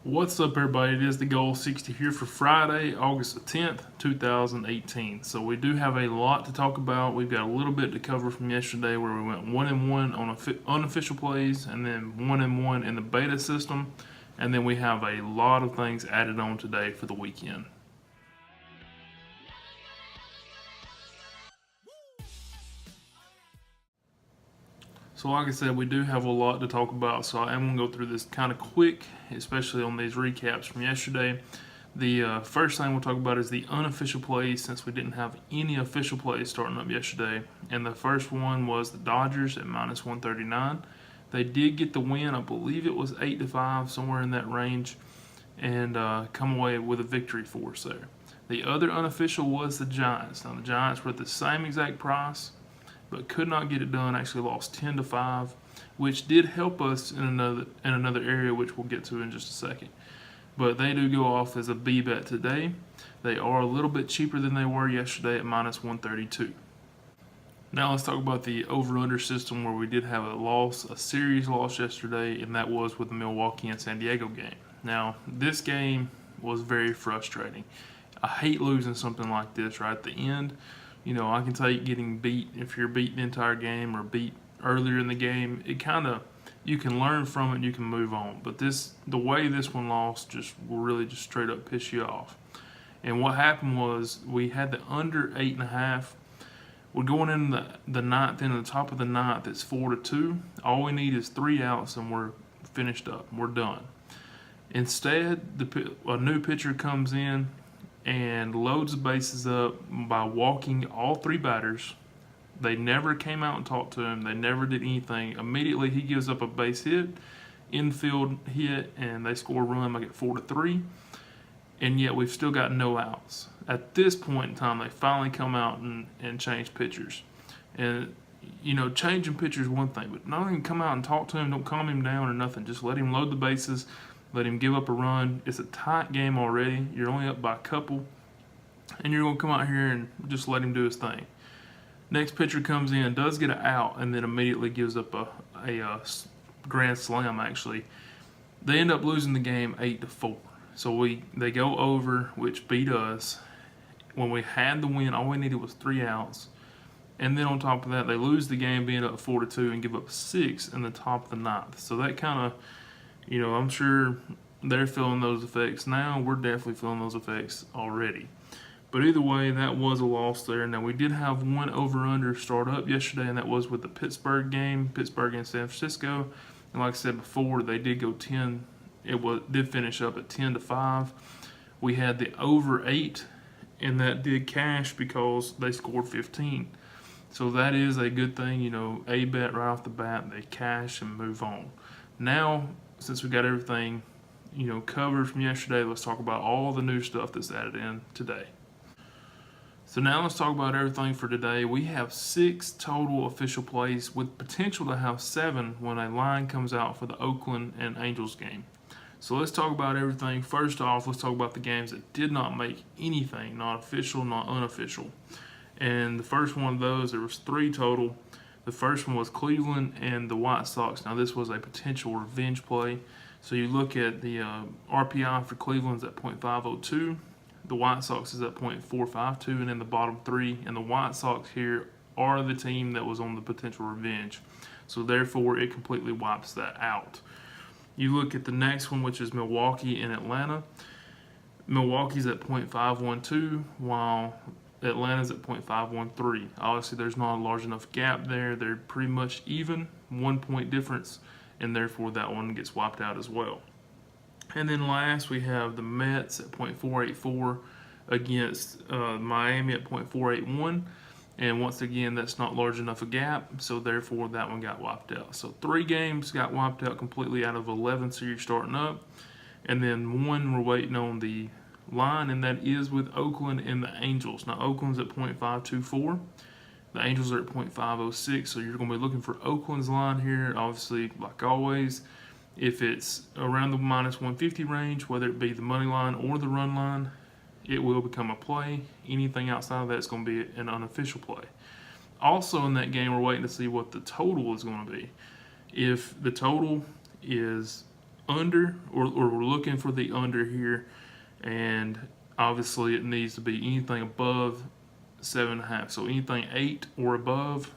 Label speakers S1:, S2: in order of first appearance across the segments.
S1: What's up, everybody? It is Thegoal60 here for Friday, August the 10th, 2018. So we do have a lot to talk about. We've got a little bit to cover from yesterday where we went 1-1 on unofficial plays and then 1-1 in the beta system. And then we have a lot of things added on today for the weekend. So like I said, we do have a lot to talk about, so I am going to go through this kind of quick, especially on these recaps from yesterday. The first thing we'll talk about is the unofficial plays, since we didn't have any official plays starting up yesterday. And the first one was the Dodgers at minus 139. They did get the win. I believe it was 8-5, somewhere in that range, and come away with a victory for us there. The other unofficial was the Giants. Now the Giants were at the same exact price, but could not get it done. Actually lost 10-5, which did help us in another area, which we'll get to in just a second. But they do go off as a B bet today. They are a little bit cheaper than they were yesterday at minus 132. Now let's talk about the over-under system, where we did have a series loss yesterday, and that was with the Milwaukee and San Diego game. Now this game was very frustrating. I hate losing something like this right at the end. You know, I can take getting beat if you're beat the entire game or beat earlier in the game. It kind of, you can learn from it and you can move on. But the way this one lost will really just straight up piss you off. And what happened was we had the under 8.5. We're going in the ninth, in the top of the ninth. It's 4-2. All we need is 3 outs and we're finished up. We're done. Instead, a new pitcher comes in and loads the bases up by walking all 3 batters. They never came out and talked to him. They never did anything. Immediately he gives up a base hit, infield hit, and they score a run, make it 4-3. And yet we've still got no outs. At this point in time, they finally come out and change pitchers. And you know, changing pitchers is one thing, but not even come out and talk to him, don't calm him down or nothing. Just let him load the bases. Let him give up a run. It's a tight game already. You're only up by a couple. And you're going to come out here and just let him do his thing. Next pitcher comes in, does get an out, and then immediately gives up a grand slam, actually. They end up losing the game 8-4. So they go over, which beat us. When we had the win, all we needed was 3 outs. And then on top of that, they lose the game being up 4-2 and give up 6 in the top of the ninth. So that kind of, you know, I'm sure they're feeling those effects now. We're definitely feeling those effects already. But either way, that was a loss there. Now, we did have one over-under start up yesterday, and that was with the Pittsburgh game, Pittsburgh and San Francisco. And like I said before, they did go 10. Did finish up at 10-5. We had the over 8, and that did cash because they scored 15. So that is a good thing, you know, a bet right off the bat. They cash and move on. Now, since we got everything, you know, covered from yesterday, let's talk about all the new stuff that's added in today. So now let's talk about everything for today. We have 6 total official plays with potential to have 7 when a line comes out for the Oakland and Angels game. So let's talk about everything. First off, let's talk about the games that did not make anything, not official, not unofficial. And the first one of those, there was 3 total. The first one was Cleveland and the White Sox. Now this was a potential revenge play. So you look at the RPI for Cleveland's at .502. The White Sox is at .452, and in the bottom 3. And the White Sox here are the team that was on the potential revenge. So therefore, it completely wipes that out. You look at the next one, which is Milwaukee and Atlanta. Milwaukee's at .512, while Atlanta's at .513. Obviously, there's not a large enough gap there. They're pretty much even, 1 point difference, and therefore that one gets wiped out as well. And then last, we have the Mets at .484 against Miami at .481. And once again, that's not large enough a gap, so therefore that one got wiped out. So 3 games got wiped out completely out of 11 series starting up. And then 1 we're waiting on the line, and that is with Oakland and the Angels. Now Oakland's at .524. The Angels are at .506, so you're going to be looking for Oakland's line here. Obviously, like always, if it's around the minus 150 range, whether it be the money line or the run line, it will become a play. Anything outside of that is going to be an unofficial play. Also in that game, we're waiting to see what the total is going to be. If the total is under, or we're looking for the under here, and obviously it needs to be anything above 7.5. So anything 8 or above,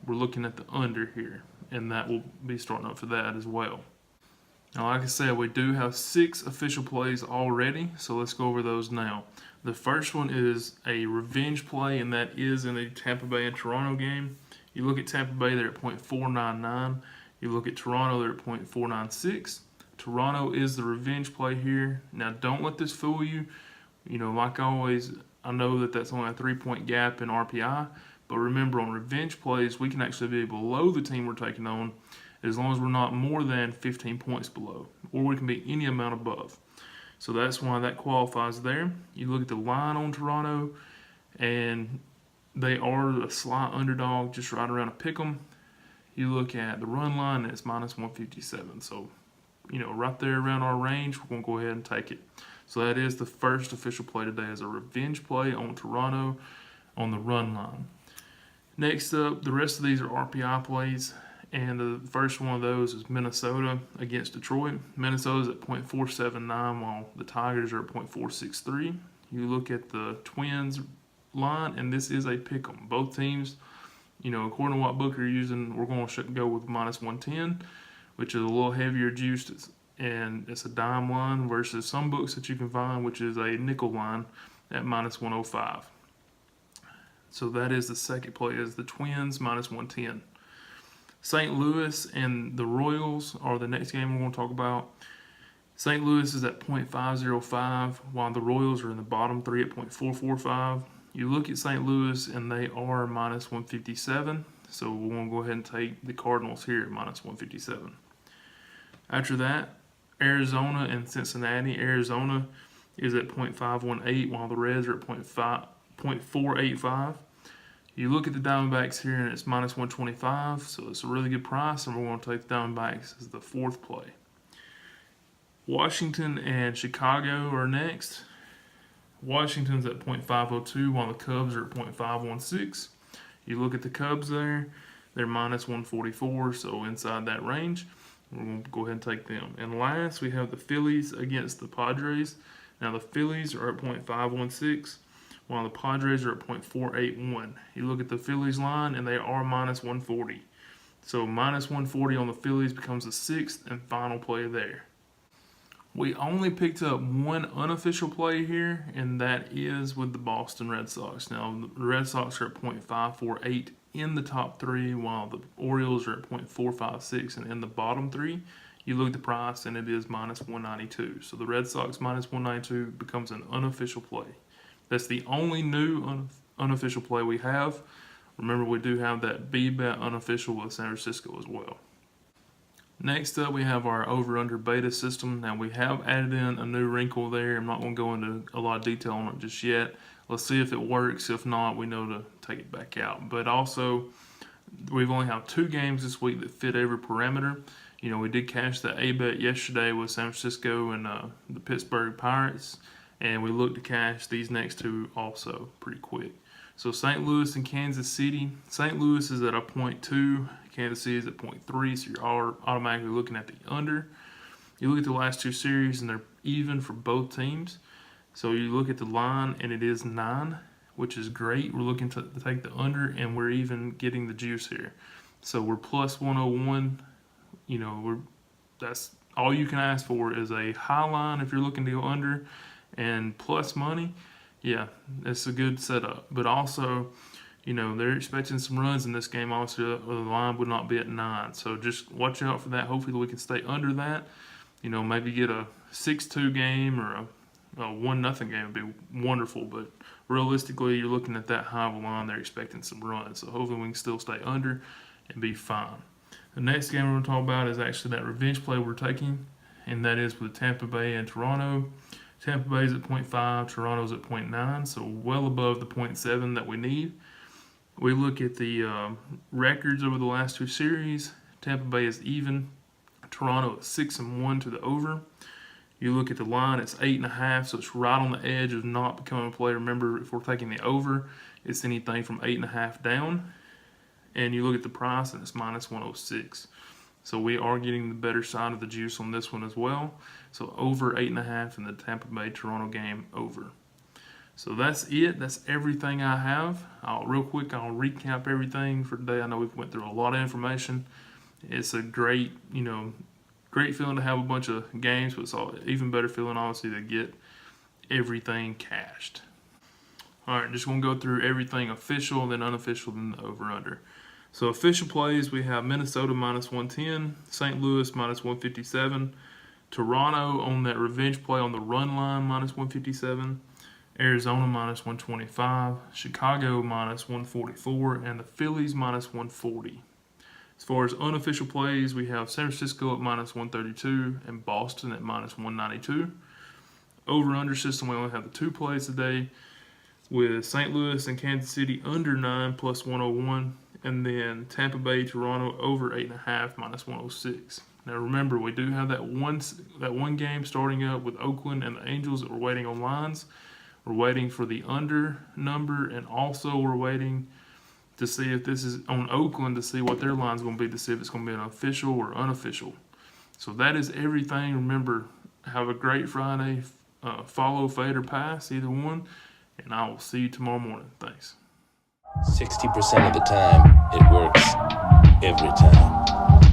S1: we're looking at the under here, and that will be starting up for that as well. Now, like I said, we do have 6 official plays already, so let's go over those now. The first one is a revenge play, and that is in the Tampa Bay and Toronto game. You look at Tampa Bay, they're at .499. You look at Toronto, they're at .496. Toronto is the revenge play here. Now, don't let this fool you. Like always, I know that that's only a 3-point gap in RPI, but remember, on revenge plays, we can actually be below the team we're taking on as long as we're not more than 15 points below, or we can be any amount above. So that's why that qualifies there. You look at the line on Toronto, and they are a slight underdog, just right around a pick 'em. You look at the run line, and it's -157. So, right there around our range, we're going to go ahead and take it. So that is the first official play today, as a revenge play on Toronto on the run line. Next up, the rest of these are RPI plays. And the first one of those is Minnesota against Detroit. Minnesota's at .479, while the Tigers are at .463. You look at the Twins line, and this is a pick 'em. Both teams, according to what book you're using, we're going to go with -110, which is a little heavier juiced, and it's a dime line versus some books that you can find, which is a nickel line at -105. So that is the second play, is the Twins -110. St. Louis and the Royals are the next game we're going to talk about. St. Louis is at .505, while the Royals are in the bottom 3 at .445. You look at St. Louis, and they are -157, so we're going to go ahead and take the Cardinals here at -157. After that, Arizona and Cincinnati. Arizona is at .518, while the Reds are at .485. You look at the Diamondbacks here, and it's -125, so it's a really good price, and we're going to take the Diamondbacks as the fourth play. Washington and Chicago are next. Washington's at .502, while the Cubs are at .516. You look at the Cubs there, they're -144, so inside that range. We're going to go ahead and take them. And last, we have the Phillies against the Padres. Now, the Phillies are at .516. While the Padres are at .481. You look at the Phillies line, and they are -140. So -140 on the Phillies becomes the sixth and final play there. We only picked up one unofficial play here, and that is with the Boston Red Sox. Now, the Red Sox are at .548 in the top 3, while the Orioles are at .456 and in the bottom 3. You look at the price, and it is -192. So the Red Sox -192 becomes an unofficial play. That's the only new unofficial play we have. Remember, we do have that B-Bet unofficial with San Francisco as well. Next up, we have our over-under beta system. Now, we have added in a new wrinkle there. I'm not going to go into a lot of detail on it just yet. Let's see if it works. If not, we know to take it back out. But also, we've only have 2 games this week that fit every parameter. We did cash the A-Bet yesterday with San Francisco and the Pittsburgh Pirates. And we look to cash these next 2 also pretty quick. So St. Louis and Kansas City. St. Louis is at a .2. Kansas City is at .3. So you're automatically looking at the under. You look at the last 2 series, and they're even for both teams. So you look at the line, and it is 9, which is great. We're looking to take the under, and we're even getting the juice here. So we're +101. That's all you can ask for, is a high line if you're looking to go under. And plus money, yeah, it's a good setup. But also, they're expecting some runs in this game. Obviously, the line would not be at 9. So just watch out for that. Hopefully, we can stay under that. Maybe get a 6-2 game or a 1-0 game would be wonderful. But realistically, you're looking at that high of a line. They're expecting some runs. So hopefully, we can still stay under and be fine. The next game we're going to talk about is actually that revenge play we're taking, and that is with Tampa Bay and Toronto. Tampa Bay's at .5, Toronto's at .9, so well above the .7 that we need. We look at the records over the last 2 series. Tampa Bay is even. Toronto is 6-1 to the over. You look at the line, it's 8.5, so it's right on the edge of not becoming a play. Remember, if we're taking the over, it's anything from 8.5 down. And you look at the price, and it's -106. So we are getting the better side of the juice on this one as well. So over 8.5 in the Tampa Bay Toronto game over. So that's it. That's everything I have. Real quick, I'll recap everything for today. I know we've went through a lot of information. It's a great, great feeling to have a bunch of games, but it's even better feeling, obviously, to get everything cashed. All right, just going to go through everything official, then unofficial, then the over-under. So official plays, we have Minnesota minus 110, St. Louis minus 157, Toronto on that revenge play on the run line minus 157, Arizona minus 125, Chicago minus 144, and the Phillies minus 140. As far as unofficial plays, we have San Francisco at minus 132 and Boston at minus 192. Over-under system, we only have the 2 plays today with St. Louis and Kansas City under 9 plus 101, and then Tampa Bay, Toronto over 8.5 minus 106. Now remember, we do have that one game starting up with Oakland and the Angels that we're waiting on lines. We're waiting for the under number, and also we're waiting to see if this is on Oakland to see what their line's going to be, to see if it's going to be an official or unofficial. So that is everything. Remember, have a great Friday. Follow, fade, or pass, either one. And I will see you tomorrow morning. Thanks.
S2: 60% of the time, it works every time.